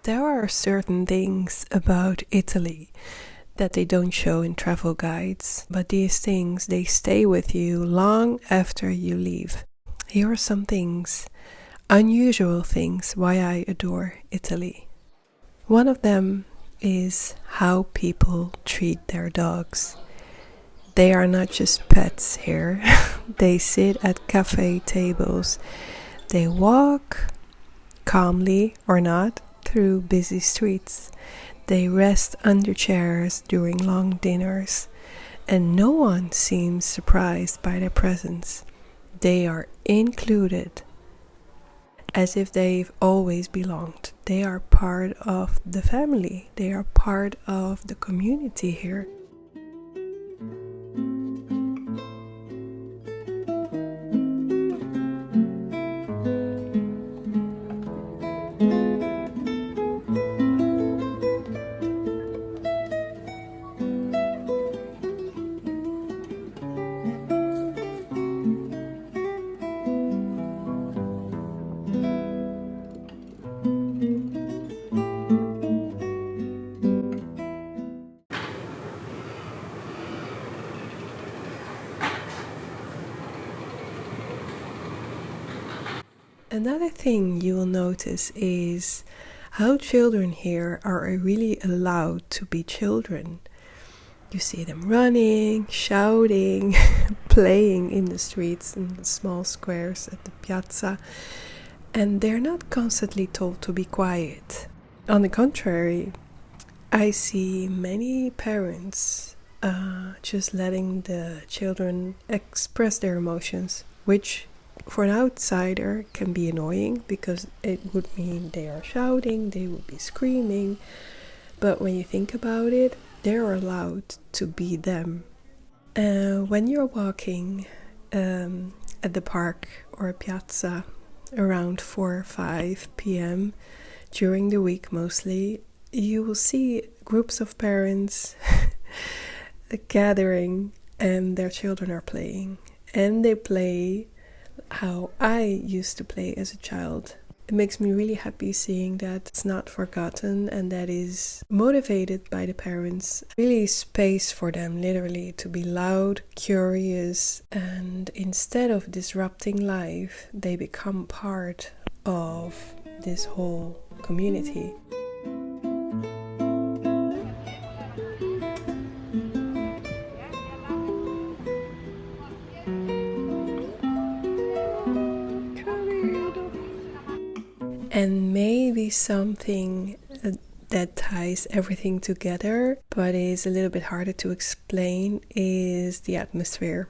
There are certain things about Italy that they don't show in travel guides, but these things, they stay with you long after you leave. Here are some things, unusual things, why I adore Italy. One of them is how people treat their dogs. They are not just pets here. They sit at cafe tables. They walk, calmly or not, through busy streets. They rest under chairs during long dinners, and no one seems surprised by their presence. They are included, as if they've always belonged. They are part of the family. They are part of the community here. Another thing you will notice is how children here are really allowed to be children. You see them running, shouting, playing in the streets, in the small squares at the piazza, and they're not constantly told to be quiet. On the contrary, I see many parents just letting the children express their emotions, which for an outsider can be annoying because it would mean they are shouting, they would be screaming. But when you think about it, they're allowed to be them. When you're walking at the park or a piazza around 4 or 5 p.m. during the week mostly, you will see groups of parents gathering and their children are playing. And they play how I used to play as a child. It makes me really happy seeing that it's not forgotten and that is motivated by the parents. Really space for them, literally, to be loud, curious, and instead of disrupting life, they become part of this whole community. And maybe something that ties everything together, but is a little bit harder to explain, is the atmosphere.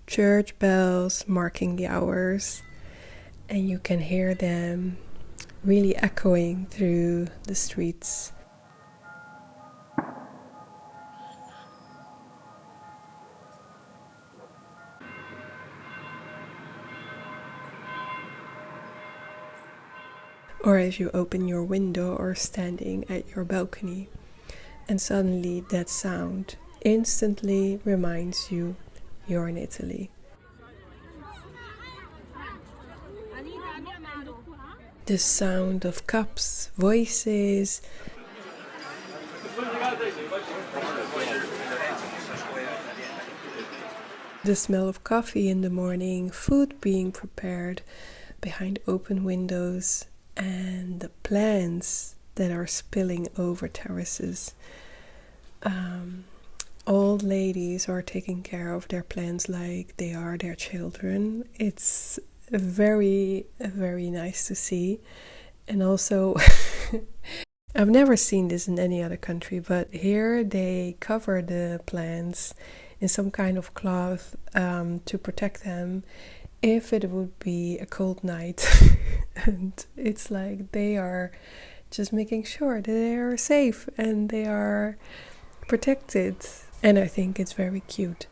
Church bells marking the hours, and you can hear them really echoing through the streets. Or as you open your window or standing at your balcony, and suddenly that sound instantly reminds you you're in Italy. The sound of cups, voices, the smell of coffee in the morning, food being prepared behind open windows, and the plants that are spilling over terraces. Old ladies are taking care of their plants like they are their children. It's very, very nice to see. And also, I've never seen this in any other country, but here they cover the plants in some kind of cloth to protect them if it would be a cold night. And it's like they are just making sure that they are safe and they are protected. And I think it's very cute.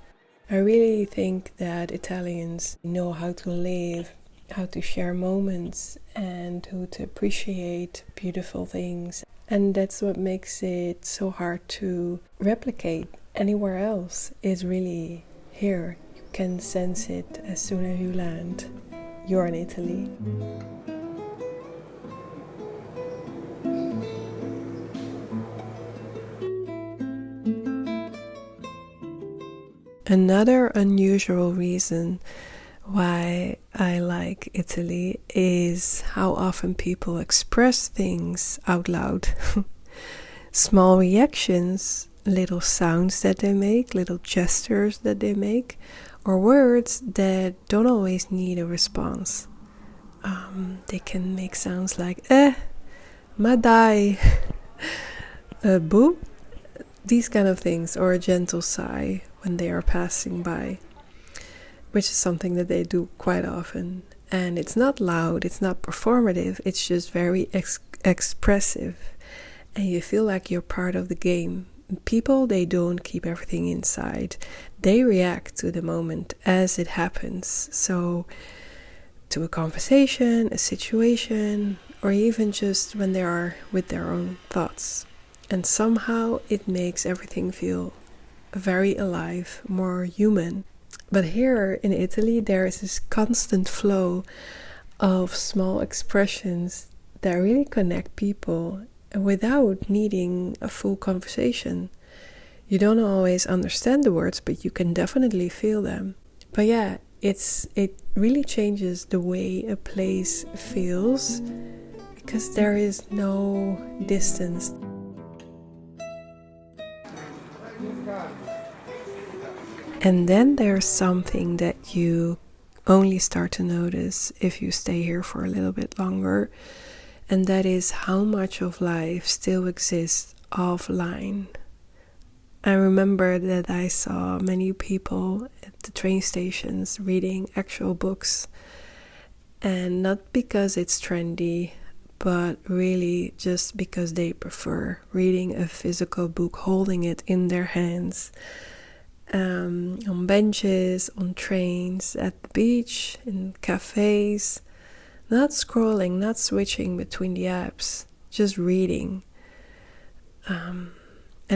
I really think that Italians know how to live, how to share moments, and how to appreciate beautiful things. And that's what makes it so hard to replicate anywhere else. It's really here. You can sense it as soon as you land. You're in Italy. Another unusual reason why I like Italy is how often people express things out loud. Small reactions, little sounds that they make, little gestures that they make, or words that don't always need a response. They can make sounds like ma dai, boo, these kind of things, or a gentle sigh when they are passing by, which is something that they do quite often. And it's not loud, it's not performative, it's just very expressive. And you feel like you're part of the game. People, they don't keep everything inside. They react to the moment as it happens. So, to a conversation, a situation, or even just when they are with their own thoughts. And somehow it makes everything feel very alive, more human. But here in Italy, there is this constant flow of small expressions that really connect people without needing a full conversation. You don't always understand the words, but you can definitely feel them. But yeah, it really changes the way a place feels because there is no distance. And then there's something that you only start to notice if you stay here for a little bit longer, and that is how much of life still exists offline. I remember that I saw many people at the train stations reading actual books, and not because it's trendy, but really just because they prefer reading a physical book, holding it in their hands, on benches, on trains, at the beach, in cafes. Not scrolling, not switching between the apps, just reading. And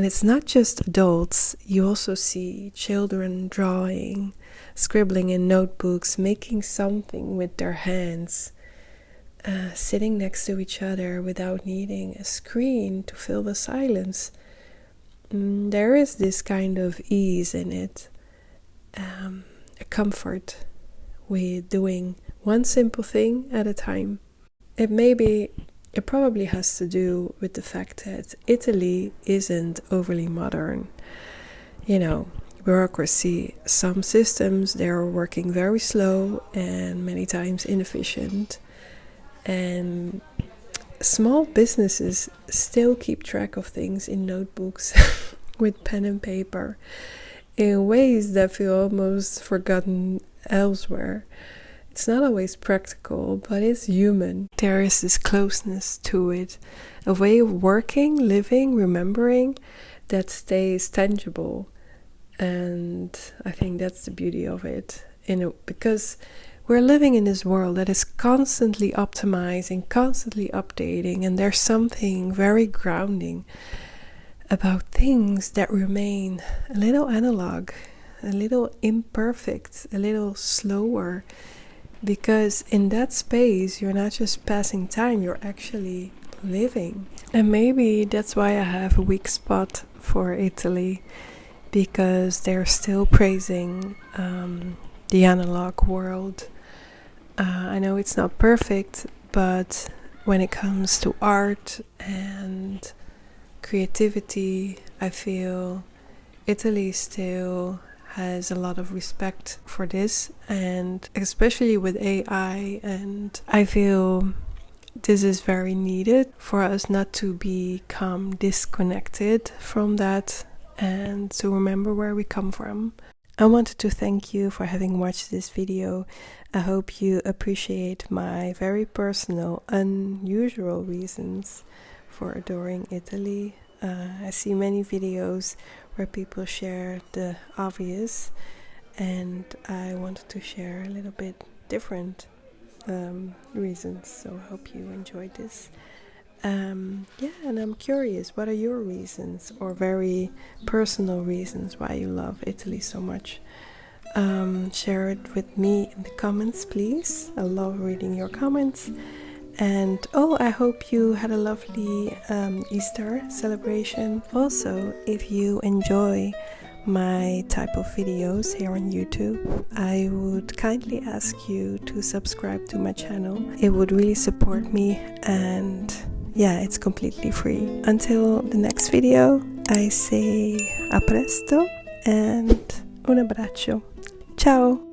it's not just adults. You also see children drawing, scribbling in notebooks, making something with their hands, sitting next to each other without needing a screen to fill the silence. There is this kind of ease in it, a comfort with doing one simple thing at a time. It probably has to do with the fact that Italy isn't overly modern. Bureaucracy, some systems, they're working very slow and many times inefficient. And small businesses still keep track of things in notebooks with pen and paper in ways that feel almost forgotten elsewhere. It's not always practical, but it's human. There is this closeness to it, a way of working, living, remembering that stays tangible. And I think that's the beauty of it, because we're living in this world that is constantly optimizing, constantly updating, and there's something very grounding about things that remain a little analog, a little imperfect, a little slower. Because in that space, you're not just passing time, you're actually living. And maybe that's why I have a weak spot for Italy, because they're still praising the analog world. I know it's not perfect, but when it comes to art and creativity, I feel Italy still has a lot of respect for this, and especially with AI, and I feel this is very needed for us not to become disconnected from that and to remember where we come from. I wanted to thank you for having watched this video. I hope you appreciate my very personal, unusual reasons for adoring Italy. I see many videos where people share the obvious, and I wanted to share a little bit different reasons, so I hope you enjoyed this. And I'm curious, what are your reasons, or very personal reasons why you love Italy so much? Share it with me in the comments, please. I love reading your comments. And I hope you had a lovely Easter celebration. Also, if you enjoy my type of videos here on YouTube, I would kindly ask you to subscribe to my channel. It would really support me, and yeah, it's completely free. Until the next video, I say a presto and un abbraccio. Ciao!